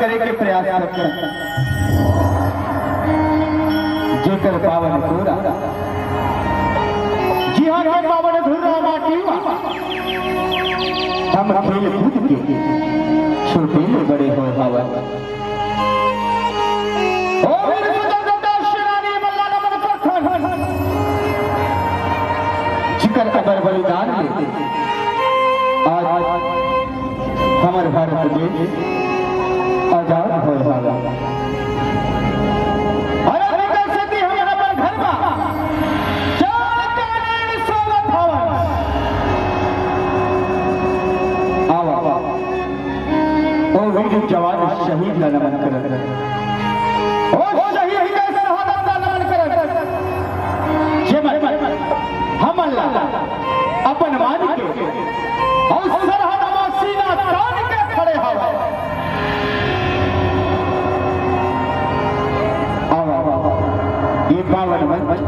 करे के प्रयास करते हैं जेकर पावन पूरा जी हाँ हाँ पावन धुरा माटी हम खेल कूद के छोटे में बड़े हो हवा जिकर अबर बलिदान लेते आज हमारे भारत देश आजाद हो हवा जवान शहीद का नमन कर हम अल्लाह अपन मान के और सरहद सीना तान के खड़े हवा ये पावन मंच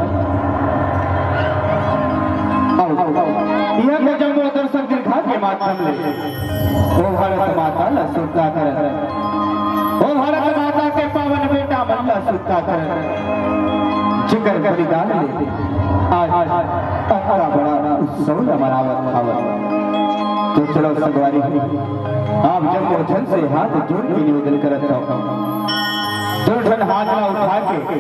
यह जब दर्शन दीर्घा के माध्यम ले वो भारत माता ला सुता कर वो भारत माता के पावन बेटा मल्ला सुता कर जिकर बलिदान लेते आज अतरा बड़ा उत्सव मनावत खावत तो चलो सगवारी आप जब जन से हाथ जोड़ के निवेदन करत हो जोड़न हाथ ला उठा के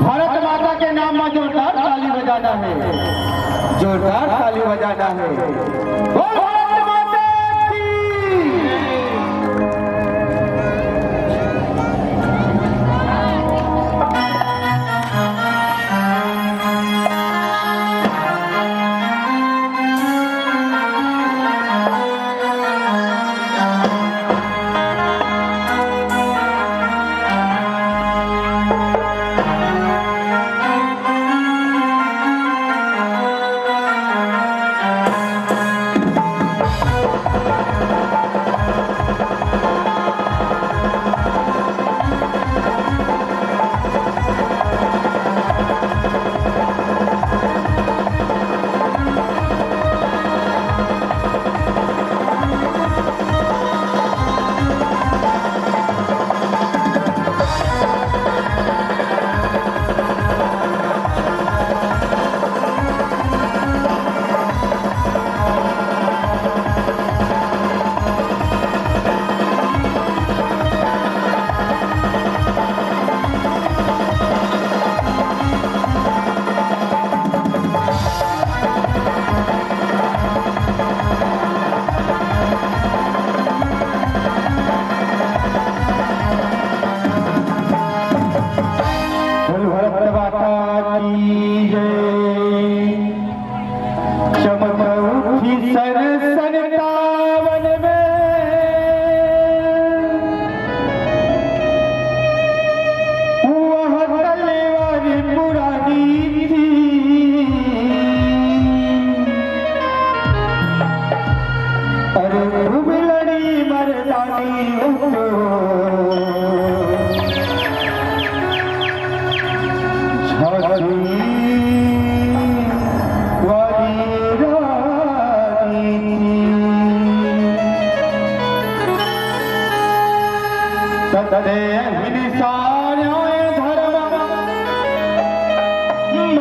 भारत माता के नाम में जोरदार ताली बजाना है जोरदार ताली बजाना है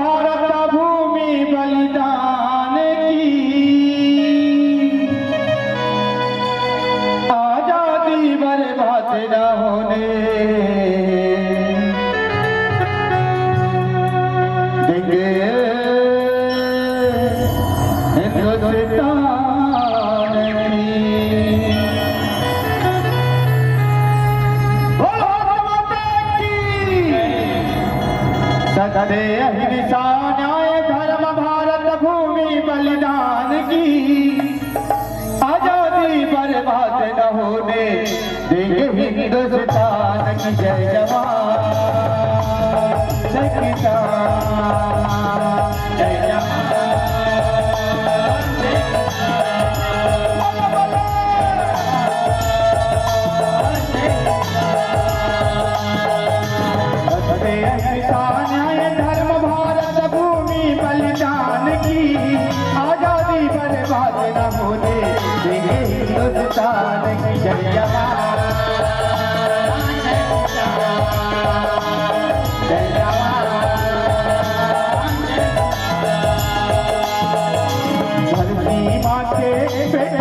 भारत भूमि बलिदान की आजादी बर्बाद न होने देंगे हिंदुस्तान सदे अहिंसा न्याय धर्म भारत भूमि बलिदान की आजादी बर्बाद न होने देंगे हिंदुस्तान की जय जवान जय किसान जय जवान हिंदुस्तान की जय जवान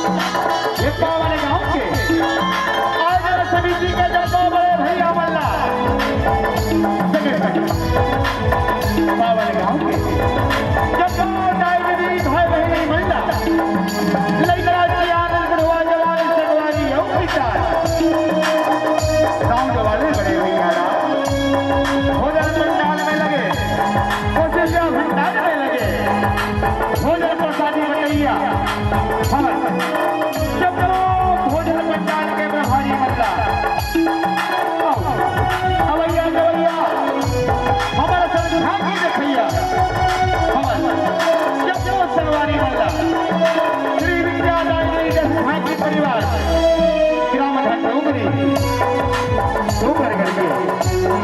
वाले गांव के आज समिति के जब बड़े भैया मल्ला वाले गांव के जब भाई बहनी मल्ला आनंद बुढ़वा जवान सगवानी गांव वाले बड़े भैया भोजन पंडाल में लगे भंडार में लगे भोजन प्रसादी बनैया जब भोजन पंडाल के प्रभारी मल्ला अवैया गवैया हमारा संविधान की देखैया जब सगवानी मल्ला श्री विद्यादायिनी जसभागी परिवार ग्राम डोगरी ऊपर करके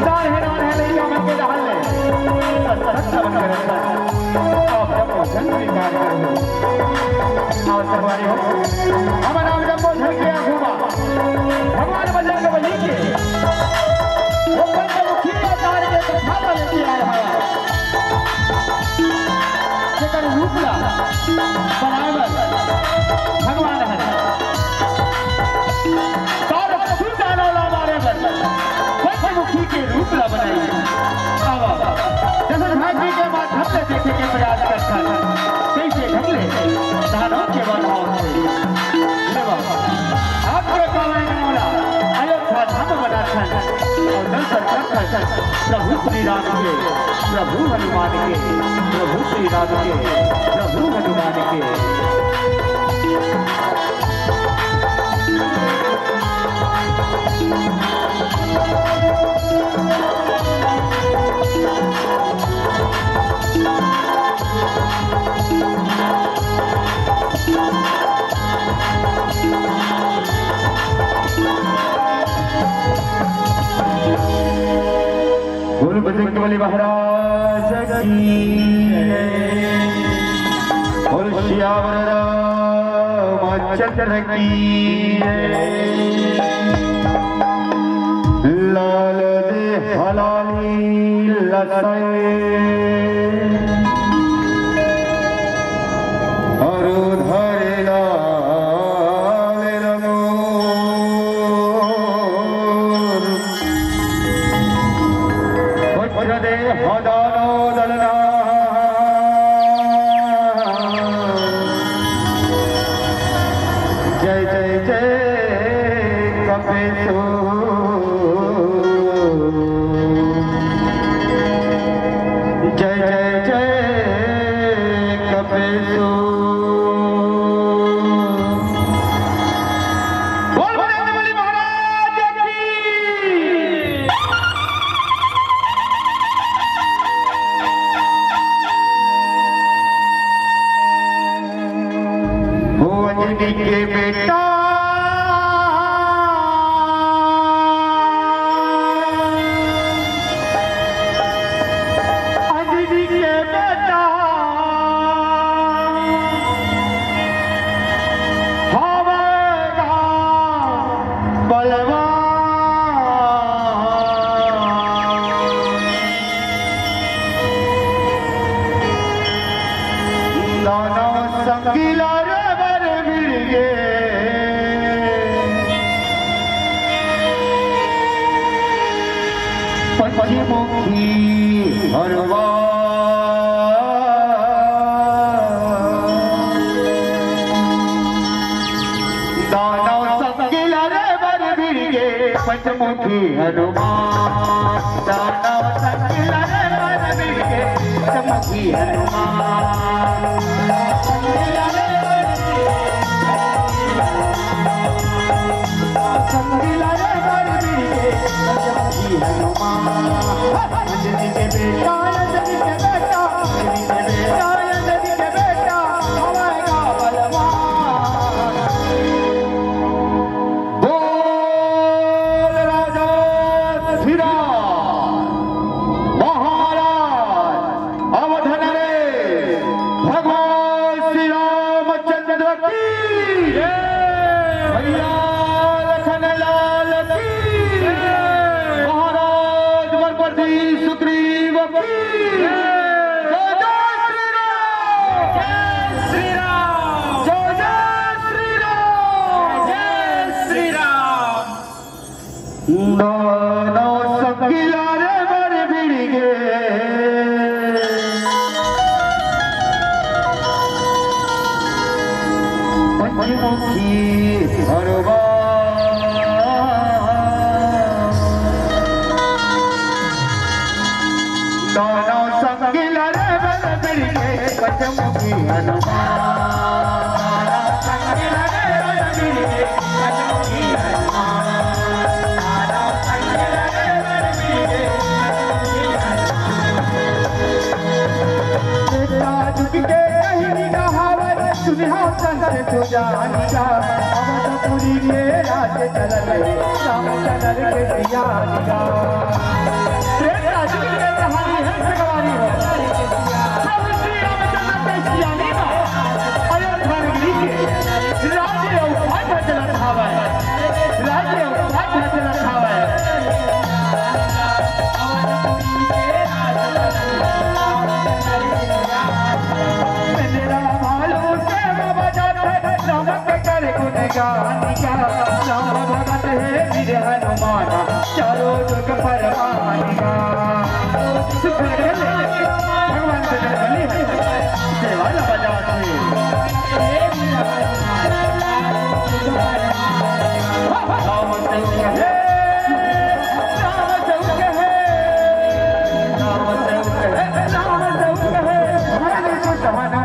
दान है लैया मन के डाल ले सत्ता बन कर आप जब भोजन स्वीकार करो और सगवानी हो हमारा नाम जब भोजन किया घूमा भगवान बजरंग बली के वो पंचमुखी अवतार के प्रथा लेके आया है जेकर रूपला बनावल भगवान है तार सुल्तान ला मारे बन पंचमुखी के रूपला बनाई जैसे भागी के माध्यम से देखे के प्रयास करता है कैसे ढंगले दानों के बदलाव से आपके पावन मौला अयोध्या धाम बनाता और दर्शन करता प्रभु श्री राम के प्रभु हनुमान के प्रभु श्री राम के प्रभु हनुमान के बोल बजरंग बली महाराज की बोल श्यावर रामचंद्र की लाल दे हलाली लसाए और धरे लाल रमो दे हदानो दलना जय जय जय कपेशो जय जय जय कपेशो के बेटा अंजनी के बेटा हमारा बलवा दाना संगीला पंचमुखी हरवा दानव संगिला रे बर बिरगे पंचमुखी हनुमान दानव संगिला रे बर बिरगे चंचमुखी हनुमान संगीला रे बड़बीर के चंचमुखी हनुमान अंजनी के बेटा अंजनी के बेटा अंजनी के बेटा अंजनी के बेटा हमारा बलवान बोल राजा धीरा चंचमुखी अवधपुरी के राज चल राम चंद्र के दिया कहानी है भगवानी है श्री रामचंद्र के सियानी में अयोध्या नगरी के राज्य अवधान चला खावा है राज्य अवधान चला खावा है राम भगत है वीर हनुमान चारों जुग परवानिका भगवान से डरली है सेवाला बजाते राम चौक है राम चौक है राम चौक है राम चौक है हरे सुतवना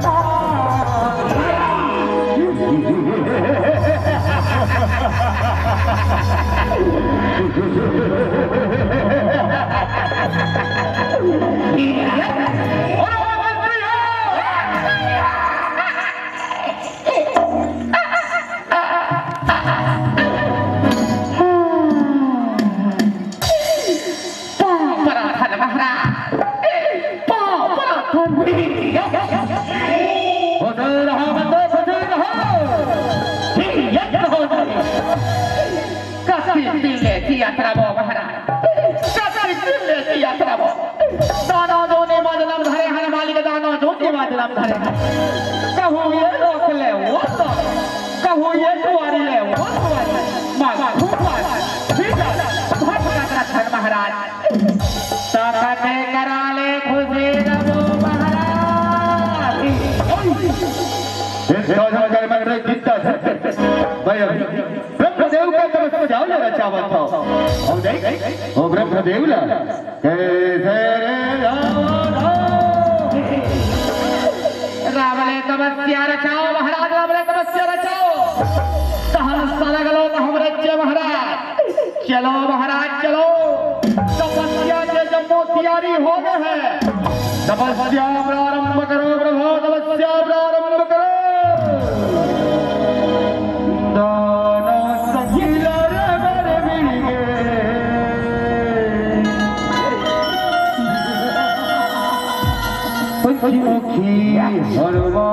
ब्रह्मदेव का तपस्या रचावत हो ओ ब्रह्मदेव ला कैसे रावले तपस्या रचाओ महाराज रावले तपस्या रचाओ सहन सरगलो हमरे महाराज चलो महाराज चलो तपस्या के जम्मो तैयारी हो गए है तपस्या प्रारंभ करो प्रभु तपस्या प्रारंभ करो चंचमुखी हनुमान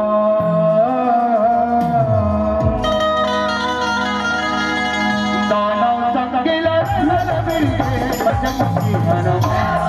दानव संगिला चंचमुखी हनुमान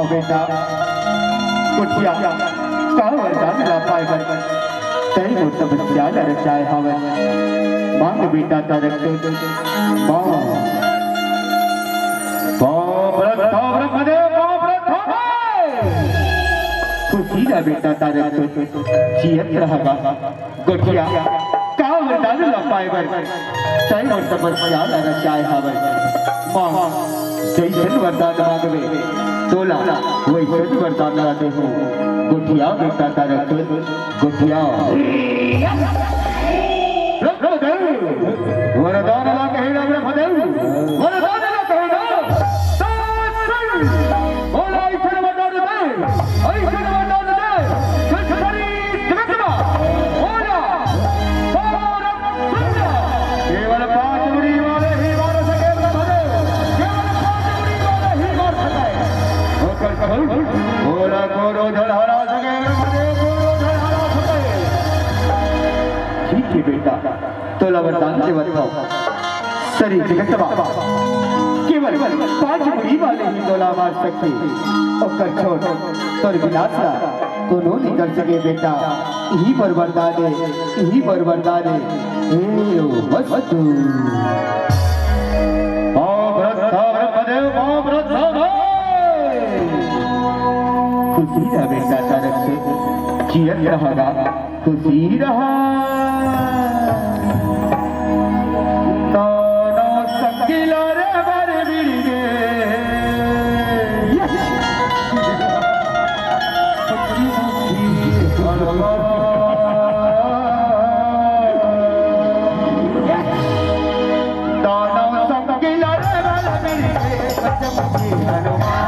बेटा कुटिया का वरदान ला पाएगा तय वो तपस्या न रचाए हवन मांग बेटा तारक खुशी ना बेटा तारक जियत रहेगा गुटिया का वरदान ला पाएगा तय वो तपस्या न रचाए हवन मां जैसन वरदान मांगवे तोला वैसे वरदान आते हो गुटिया बेटा तारक गुटिया वरदान ला कहेगा ब्रह्मदेव वरदान ला कहेगा बोला ऐसे वरदान दे ऐसे वरदान दे सरी जगतमा बोला केवल 5 मुड़ी वाले ही मार सके ब्रह्मदेव केवल 5 मुड़ी वाले ही मार सके बोला गोरो धड़हरा सके ब्रह्मदेव गोरो धड़हरा सके ठीक है बेटा तोला वरदान से बताओ सरी जगतवा केवल 5 मुड़ी वाले ही तोला मार सकते और छोड़ तोर विनाशा कोनो नहीं कर सके बेटा यही पर वरदान है यही पर वरदान है ए ओ वस्तु ओ ब्रह्मदेव ओ ब्रह्मदेव खुशी रहा बेटा तारक से जियत रहेगा खुशी रहा दोनों संगिला रे बारे बिरगे दोनों संगिला रे बारे बिरगे सचमुची हनुमान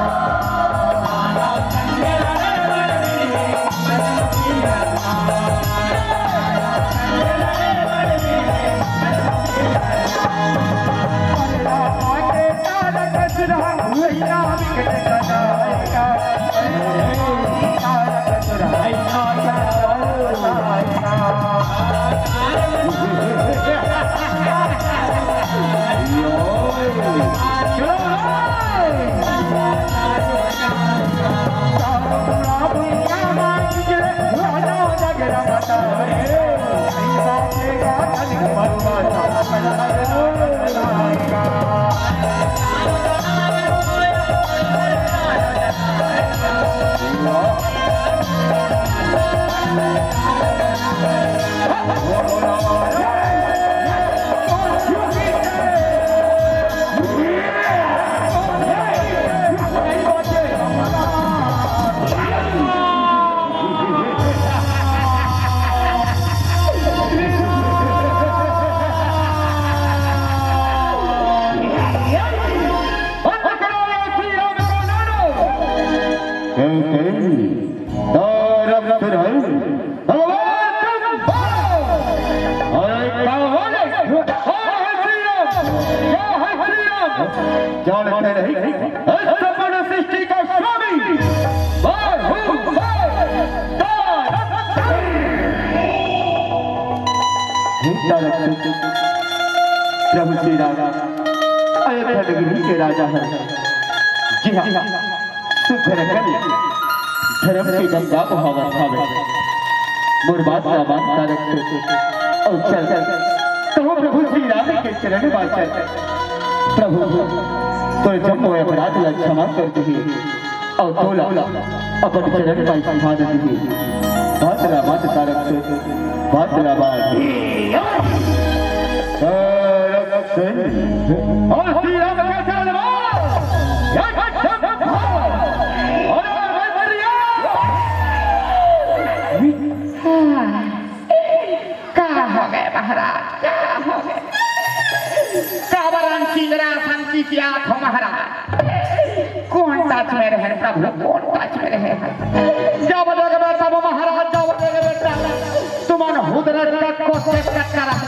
जानते नहीं संपूर्ण सृष्टि का स्वामी प्रभु श्री राम अयोध्या नगरी के राजा हैं। जी हाँ शुद्ध रखन धर्म की गंगा बहावस्था में मुर्बाद सामान तारक और चल तो प्रभु श्री राम के चरण बाचल प्रभु तो जब वो अपराध ला क्षमा करते हैं और तोला अपन चरण पर संभाल देते हैं। बातला मत तारक से बातला बात तारक से और श्री राम का जलवा या क्या हो गए महाराज, क्या हो गए? कावरान सिंगरा शांति की आंख हो महाराज, कौन टच में रहे प्रभु, कौन टच में रहे? जब देखो बेटा वो महाराज, जब देखो बेटा तुमन हुदरत का कोशिश कर रहा हो,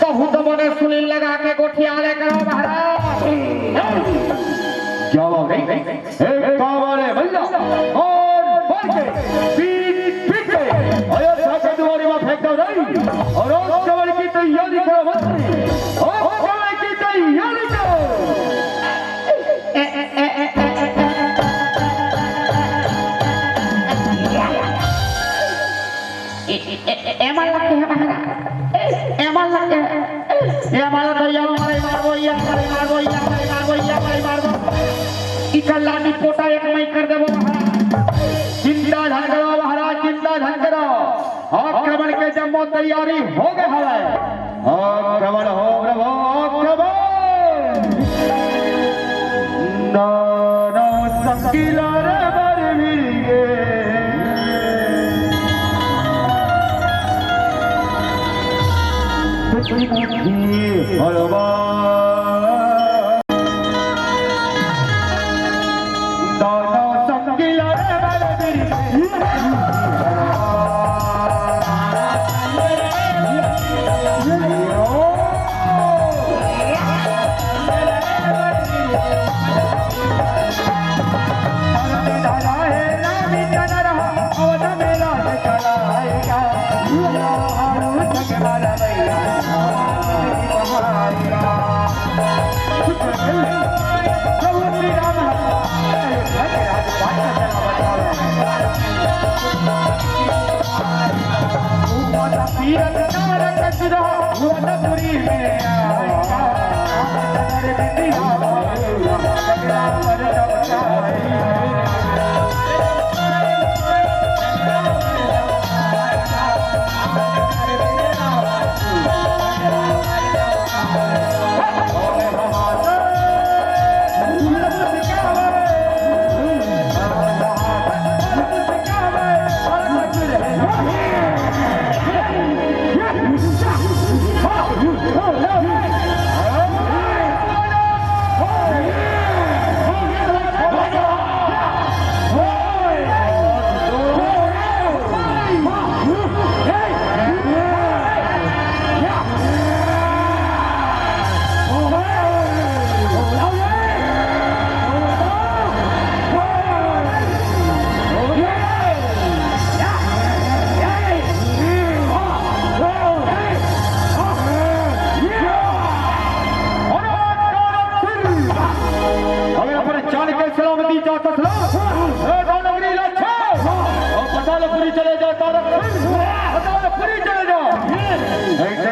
कबू तो मने सुनील लगा के गोठिया ले करो महाराज। जाओ एक कावरे भैया और बढ़ के पीट के अयोध्या के दुआरे में फेंक दो नहीं, और उस कवर की तैयारी करो मंत्री, और कवर की तैयारी करो। एमन लगते हैं महाराज, एमन लगते हैं, एमन तो ये हमारे मारो, ये हमारे मारो, ये हमारे मारो, ये हमारे मारो। इकल्ला नी पोटा एक मई कर दे वो महाराज, चिंता धन करो महाराज, चिंता धन करो। आक्रमण के जम्मो तैयारी हो गए हवे, आक्रमण हो प्रभु, आक्रमण नाना संगीला रे बरवीगे हरवा नाना संगीला रे बरवीगे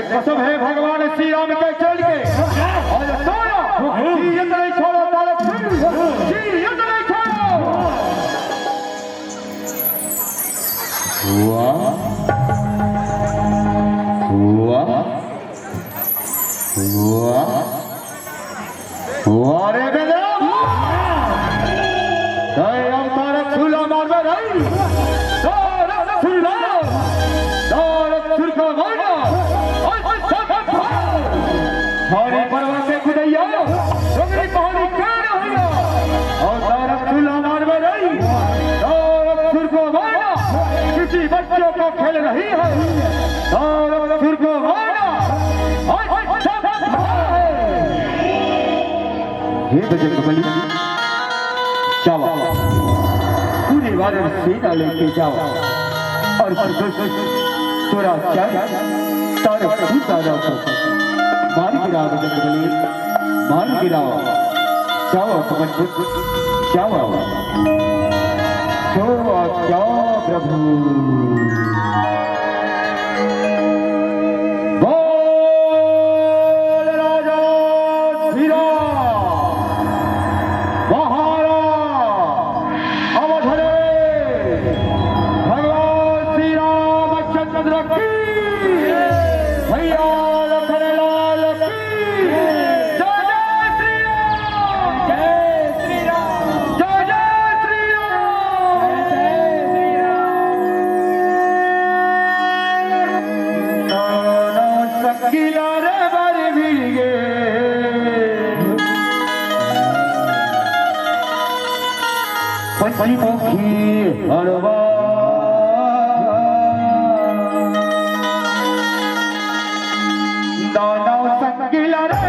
कसम है भगवान श्री राम के चल के और दोनों सीयत नहीं छोड़ो, तारक सीयत नहीं छोड़ो। हुआ हुआ हुआ हुआ रे बेटा, हम तारक छूला मार में नहीं, तारक छूला, तारक छुर का मारना हमारी परवा से खुदैया डोगरी कहानी क्या होगा, और तारक छूला मार में नहीं, तारक छुर को मारना किसी बच्चों को खेल नहीं है, तारक छुर को मारना ये बजे कबली जाओ, पूरे वाले सेना लेके जाओ और तोरा क्या तारक छूटा मार गिराओ, बजरंगबली मार गिराओ, जाओ पवन पुत्र जाओ, जाओ प्रभु। बोल राजा श्री राम महाराज अवधरे भगवान श्री पंचमुखी हरवा दानव संगिला रे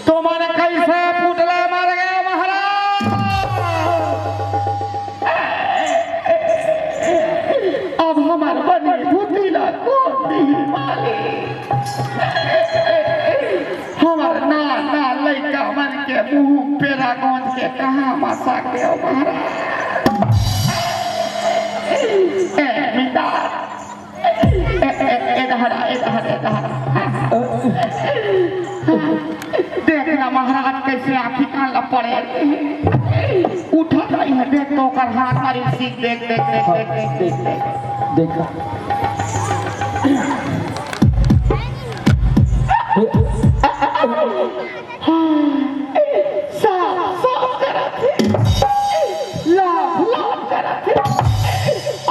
तुम्हारे कैसे पुतला मर गया महाराज? अब हमारे बनी पुतला कौन दी मालिक? हमारे ना लड़का मन के मुंह पेरा गोंद के कहाँ मसा के महाराज? देखना महाराज कैसे आँखी काला पड़े उठा नहीं है। देख तो कर हाथ मारी सीख देख देख देख देख देख देख देख देखा साफ साफ करा थे लाभ लाभ करा थे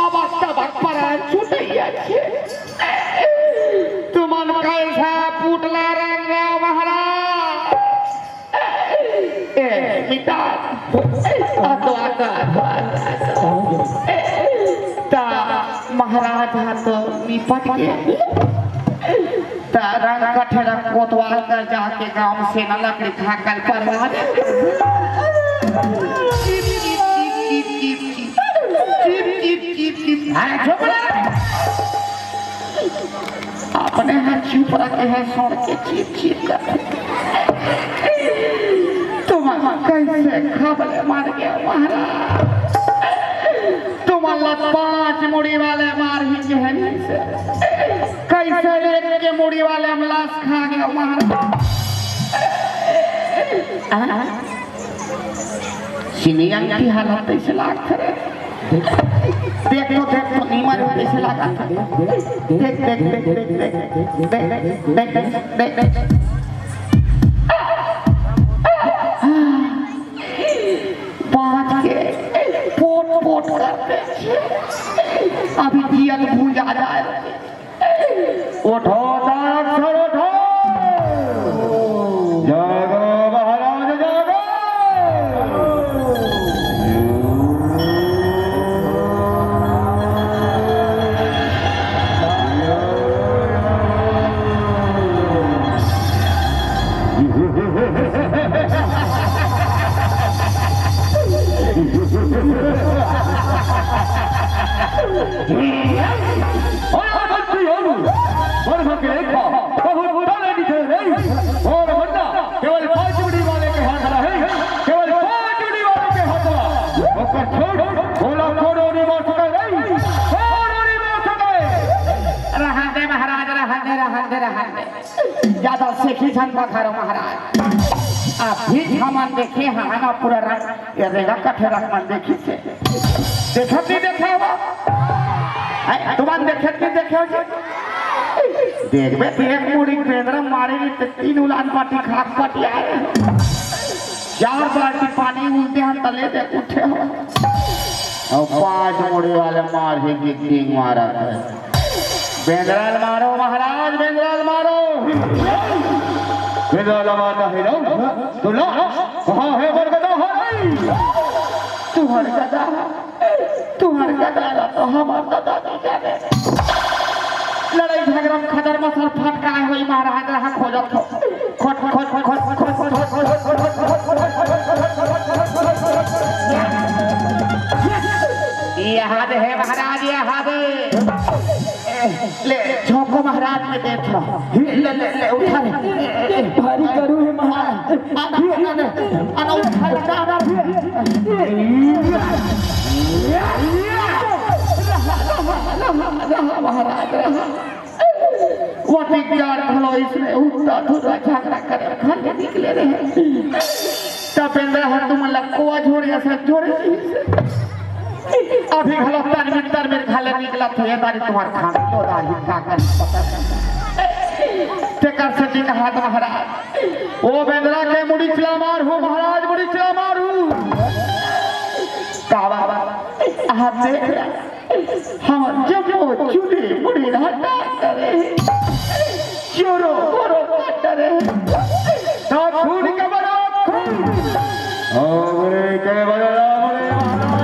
अब तबक पर छुटैया छे तुमन कैसा पुतला रंग गया महाराज? मिटा महाराज हाथ निपट के रंग कठेरा कोतवाल कर जाके गांव से न लकड़ी खा कल परवा अपने हाथ चुप रखे हैं सोड़ के चीप चीप कर तुम कैसे खबले मार गया महाराज? तुम अल्लाह 5 मुड़ी वाले मार ही से कैसे एक के मुड़ी वाले हम लाश खा गया महाराज? सिनिया की हालत ऐसे लाग करे देख तो नीमर ऐसे लगा था देख देख देख देख देख देख देख देख बात के पोट पोट करते अभी जियत भूजा जाए उठो उठो ओकर छोड़ बोला छोड़ोरी मोर सके नहीं छोड़ोरी मोर सके रहन दे महाराज रहन दे ज्यादा सेखी छन पखारो महाराज आप भी हमन देखे हाना पूरा रंग ये रेगा कठे रंग मन देखी से देखत नहीं देखे हो तुमन देखत नहीं देखे हो देख बे एक मुड़ी पेंद्रा मारेगी तो 3 उलान पाटी खाक पाटी आए 4 बाल्टी पानी उलटे हम तले दे उठे हो और 5 मुड़ी वाले मार ही किंग मारा बेंद्राल मारो महाराज बेंद्राल मारो बेंद्राल मारना है ना तो ला कहाँ है बरगदा है तुम्हार गदा ला तो हमार दादा की जाने लड़ाई झगड़ा खदर मसल फटका हुई महाराज रहा खोजत यहाँ दे है महाराज यहाँ दे ले झोंको महाराज में देख लो ले उठा ले भारी करू है महाराज आना उठा महाराज वो यार भलो इसमें उठता थोड़ा झगड़ा करे घर में निकले रहे तब है तुम लक्कोआ झोड़े से झोड़े अभी भलो तर में खाले निकला थे ये दारी तुम्हार खाना तो दारी का कर टेकर से दिन हाथ महाराज ओ बेंद्रा के मुड़ी चला मार हो महाराज मुड़ी चला मार हो कावा आप देख हम जब वो चुड़ी मुड़ी हटा करे चोरो बोरो करे तो खून के बड़ा मुड़ी के बड़ा मुड़ी के बड़ा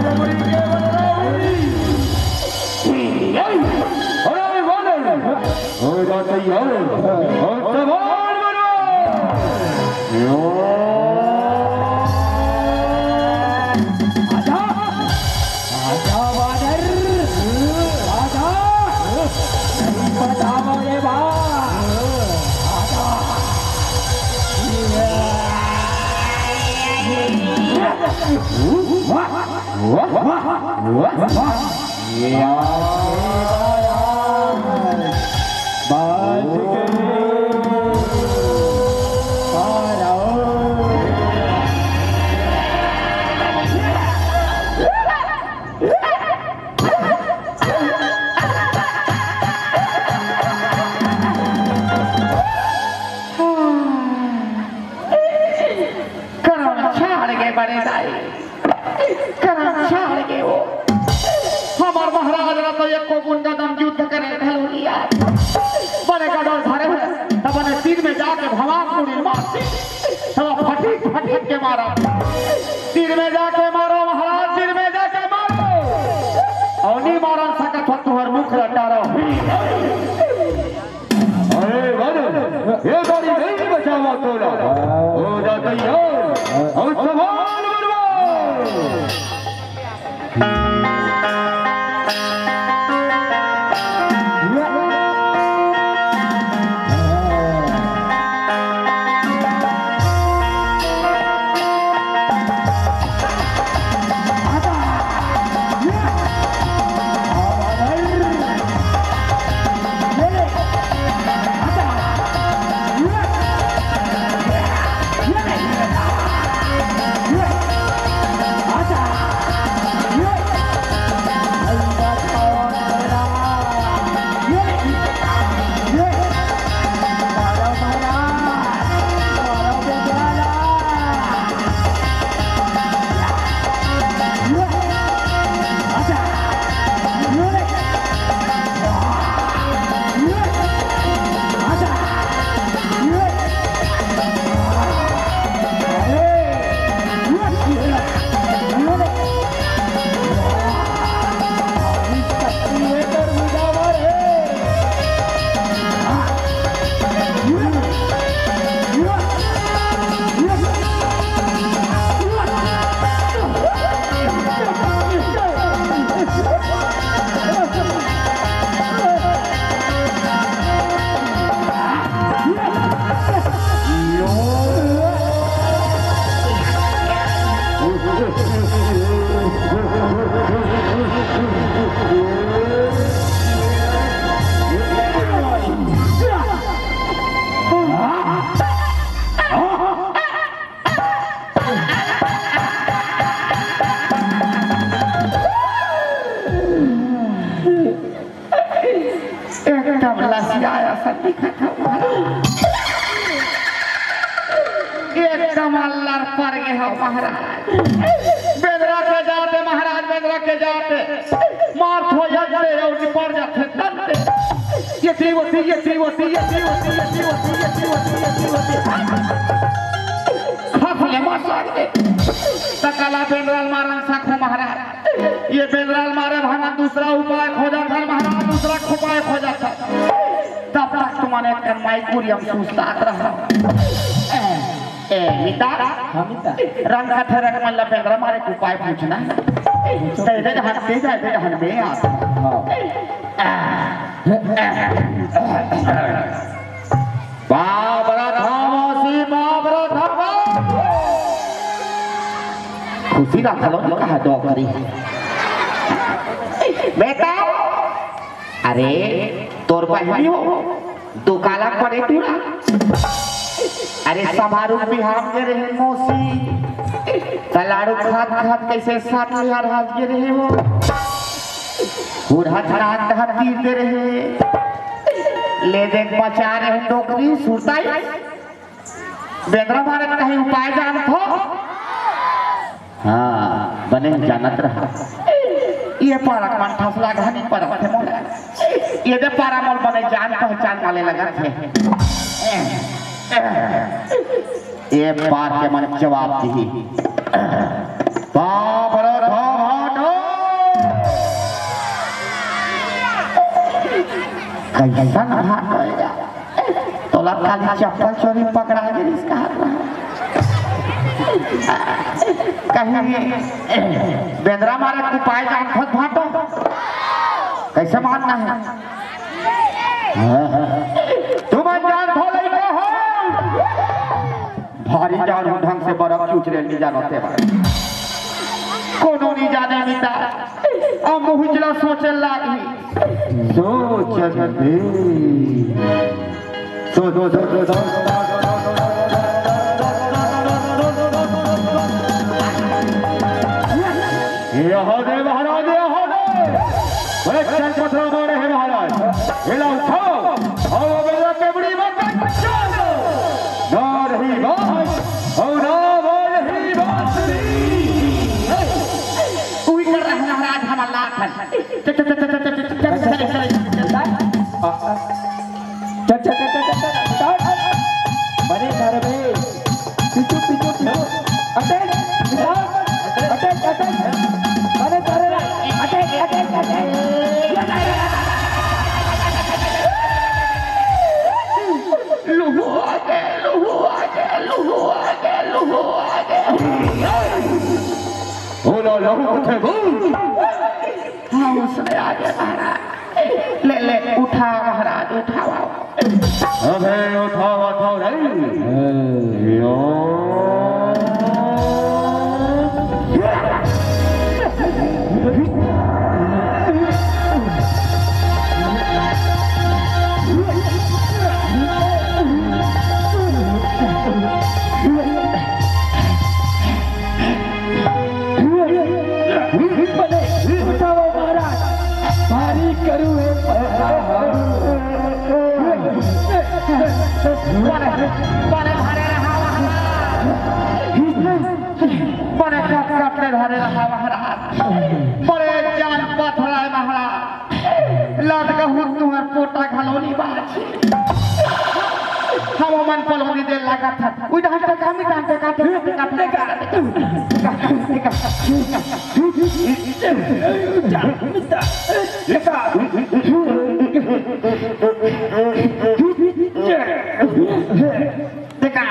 हो जाता ही और सवाल बनो आजा वानर आजा नहीं बताओ ये बात आजा बड़े दाई करम छाड़ के वो हमार महाराज ना तो एक को गुंडा दम युद्ध करे ढलोलिया बड़े गडोल धरे तब ने तीर में जाके भवान मुड़ी मारते तब फटी के मारा तीर में जाके मारो महाराज तीर में जाके मारो और नहीं मारन सकत हो तुहर मुख लटारो अरे वाह ये गाड़ी नहीं बचावा तोला हो जाता ही और सवाल बनो एकदम लसियाया सा दिखा था एकदम अल्लाह पर गए हो महाराज बेदरा के जाते महाराज बेदरा के जाते मार हो जाते और निपट जाते तंते ये थी खफले मार दे सकला बेदरा मारन साखो महाराज ये बेदरा मारे भाना दूसरा उपाय खोजा था महाराज दूसरा उपाय खोजा था तब तक तुम्हारे कमाई कुरियम सुस्तात रहा ए मिता हमिता रंग का ठरक मल्ला बेदरा मारे उपाय पूछना तेरे हाथ दे जाए तेरे हाथ में आ बाबरा धामोसी बाबरा धामो खुशी का खलो कहा दो करी बेटा अरे तोर पहली हो दो काला पड़े तूरा अरे समारू बिहार के रहे मौसी तलाड़ू खात खात कैसे साथ लिहार हाथ के रहे हो पूरा धरात तीर दे रहे ले देख बचा रहे नौकरी सुरताई बेदरा मारे कहीं उपाय जानत हो हाँ बने जानत रहा ये पारा मन ठसला घनी पर थे मोला ये दे पारा मोल बने जान पहचान वाले लगा थे ये बात के मन जवाब दी बाबरा धामो कैसा ना हाथ होएगा तो लड़का की चप्पल चोरी पकड़ा के इसका हाथ कहीं बेंद्रा मारे उपाय जान खुद भाटो कैसे मानना है तुम जान खोले हो भारी जान ढंग से बर्फ चूच ले नहीं जानते कोनो नहीं जाने मिता अब मुझला सोचे लागी सोच दे सो यहाँ दे महाराज यहाँ दे बड़े चल पत्थर मारे हैं महाराज हिला उठाओ और मेरा केबड़ी मत ना रही बात और ना रही बांसुरी कोई कर रहा है महाराज हमारा बने घर में पीछू अटैक बने घर अटैक लुहु आ गए बोलो लहू उठे बोल हाँ उसने आगे महाराज ले उठा महाराज उठाओ अबे उठाओ रे यो धरे रहा महाराज बड़े जान पथरा महाराज लट कहूँ तुम्हार पोटा घलोनी बात हम मन पलोनी दे लगा था उधर तक हम काटे देखा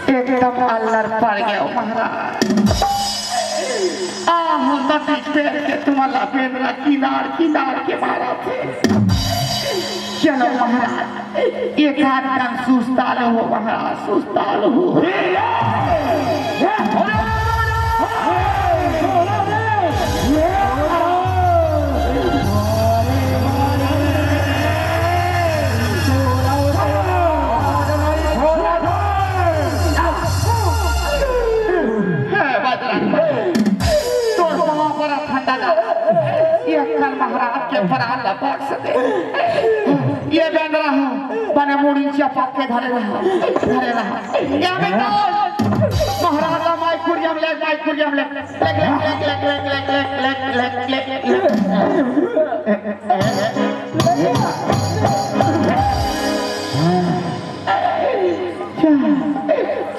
एकदम अल्लर पड़ गया महाराज। नदी पैर के तुम्हारा बेंद्रा किनार किनार के मारा थे। चलो महाराज एक हाथ का सुस्ताल हो महाराज, सुस्ताल हो। महाराज के प्राण लपक सके ये बेंद्रा हो बने मुड़ी चपक के धरे रहा या बेटा महाराजा माई कुरियम ले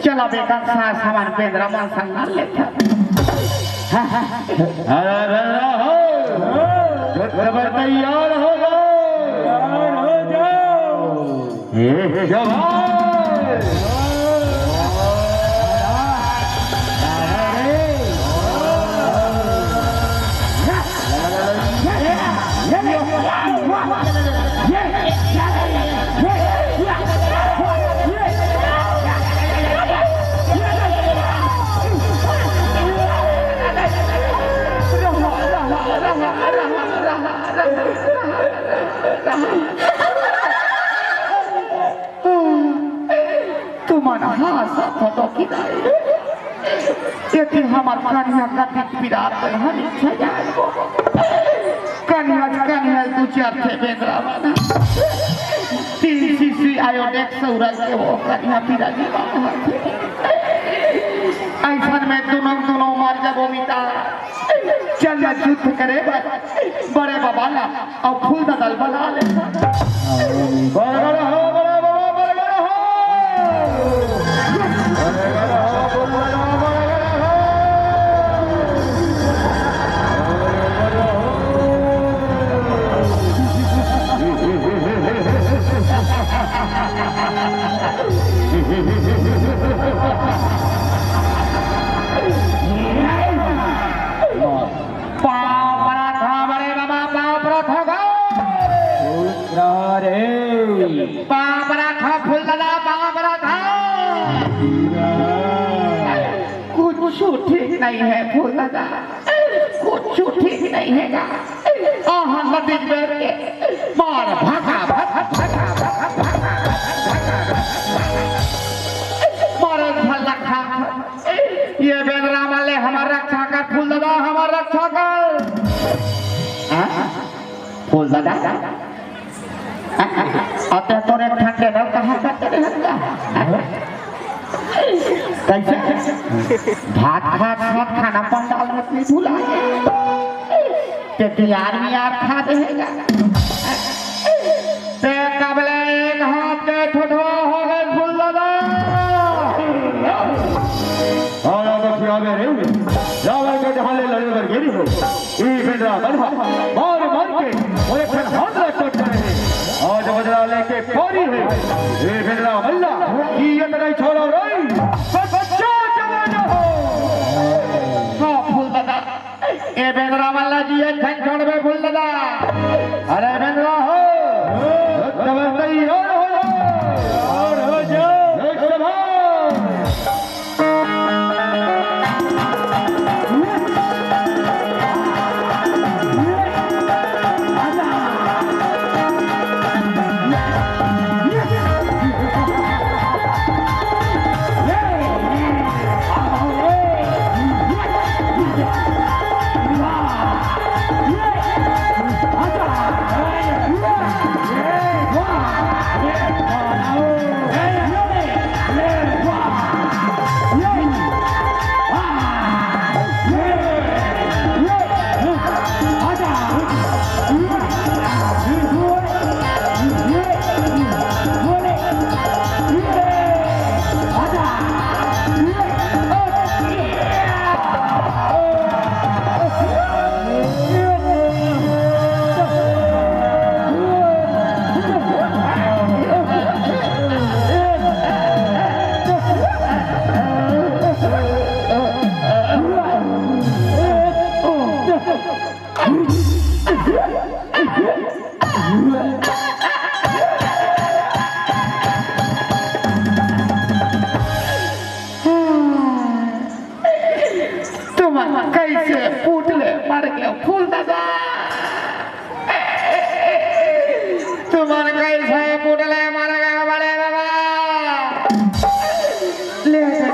चला बेटा सामान बेंद्रा मन संग लेता तैयार हो जाओ। तुम्हारा हाथ फोटो की यदि हमार कन्या का पिरात हम सजाए कन्या दो चार थे बेंद्रा बना 3 सीसी आयोडेक्स सूरज के वो कन्या पिरा जी ऐसा में दोनों मार जब मिटा चल युद्ध करे बड़े बाबा ला और फूल दल बना ले कुछ ठीक नहीं है फूल लगा कुछ ठीक नहीं है नदी बैठ के मार भागा मारे रखा ये बेंद्रा वाले हमारा रक्षा कर फूल लगा हमारा रक्षा कर फूल लगा अतः तोरे ठंडे न कहा करते रहता कैसे भात खाना पंडाल में नहीं भूला ते यार में यार खा देगा ते कबले एक हाथ के ठोठो हो गए फूल लगा और तो खियावे रे जावे के ढाले लड़े कर गिरी हो ई बेंद्रा बनवा मार के वो एक हाथ रख रहे आज बजरा लेके पौरी है ये बेंद्रा मल्ला ये नहीं छोड़ो रे बच्चों जवान हो हाँ फूल लगा ये बेंद्रा मल्ला जी एक छोड़ में फूल लगा अरे बेंद्रा हो तैयार हो जाओ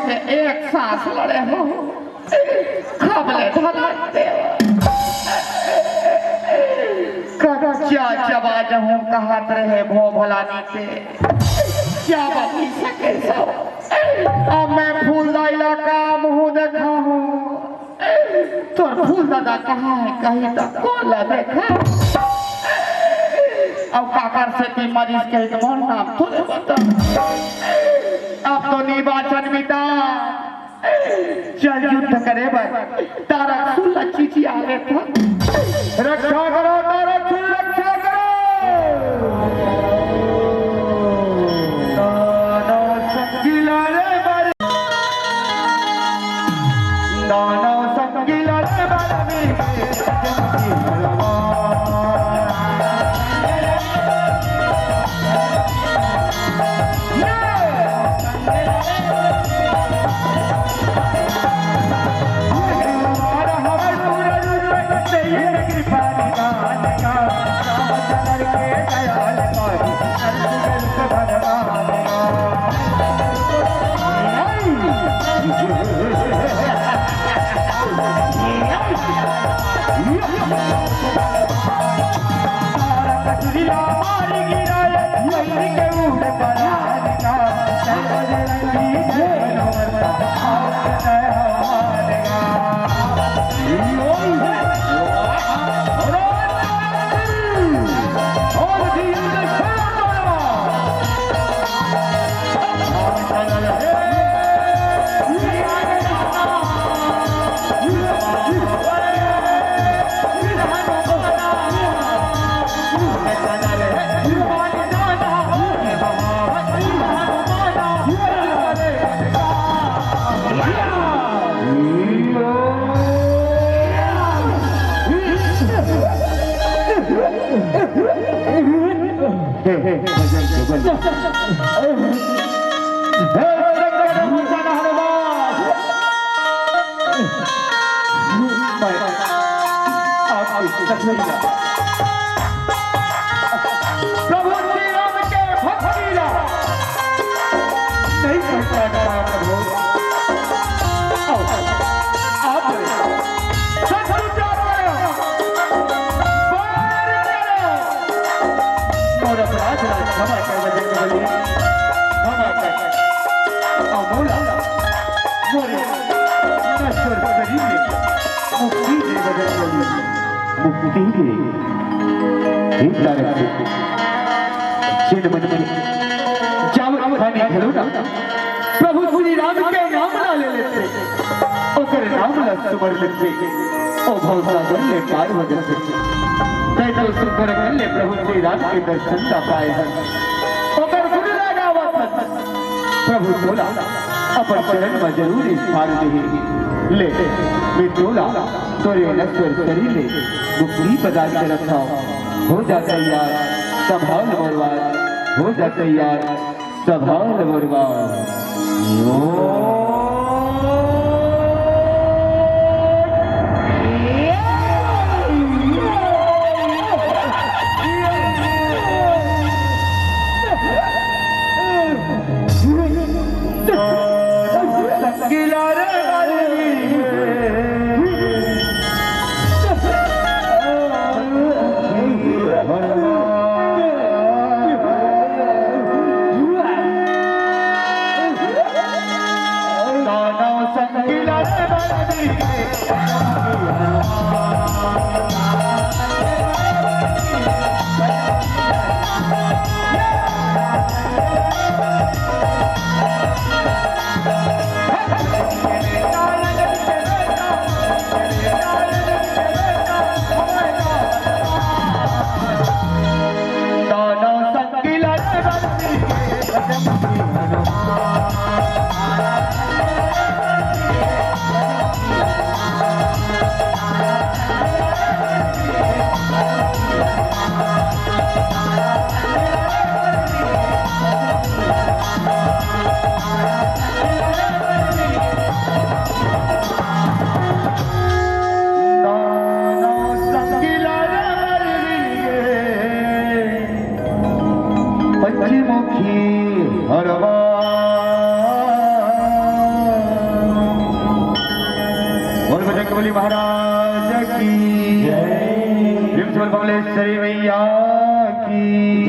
के एक सांस लड़े हो खबले धरते क्या चबा जहूं कहत रहे भो भलानी के क्या बनी सके सब अब मैं फूल दाइला का मुंह देखा हूँ तो फूल दादा कहाँ है कहीं तक कोला देखा अब काकर से की मरीज के तो मोर नाम थोड़े बता अब तो निर्वाचन मिटा चल युद्ध करे बस तारा सुल्ला चीची आगे था रक्षा करो तारा सुल रक्षा करो दानव संगीला रे बारे दानव संगीला रे प्रभु श्री राम के भक्तिला नहीं पहुंचा करा प्रभु आप सत्संग करो बाहर करो मोर अपराध क्षमा कर वजन बलि क्षमा कर अमोला मोरे नश्वर शरीर मुक्ति दे वजन बलि मुक्ति दे प्रभु श्री राम के नाम ला ले लेते ओकर नाम ला सुमर लेते ओ भवसागर ले पार हो जाते तैतो सुकर कर ले प्रभु श्री राम के दर्शन का पाए ओकर गुण लगावत प्रभु बोला अपन चरण में जरूर स्थान दे ले मित्रोला तोरे नश्वर शरीर ले मुक्ति प्रदान कर रखा हो जाता यार संभाल बर्बाद हो जाता यार संभाल बर्बाद पंचमुखी हरवा बजरंगबली महाराज की जय। भीमसेन कमलेश्वरी मैया की